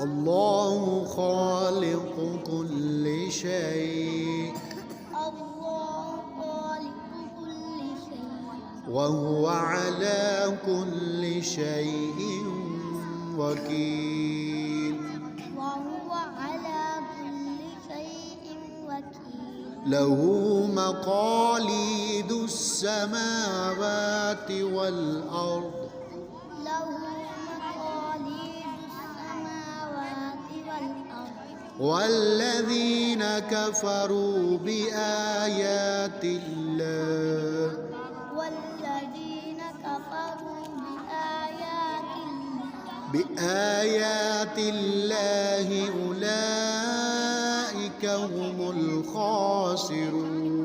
الله خالق كل شيء وهو على كل شيء وكيل له مقاليد السماوات والأرض والذين كفروا بآيات الله أولئك هم الخاسرون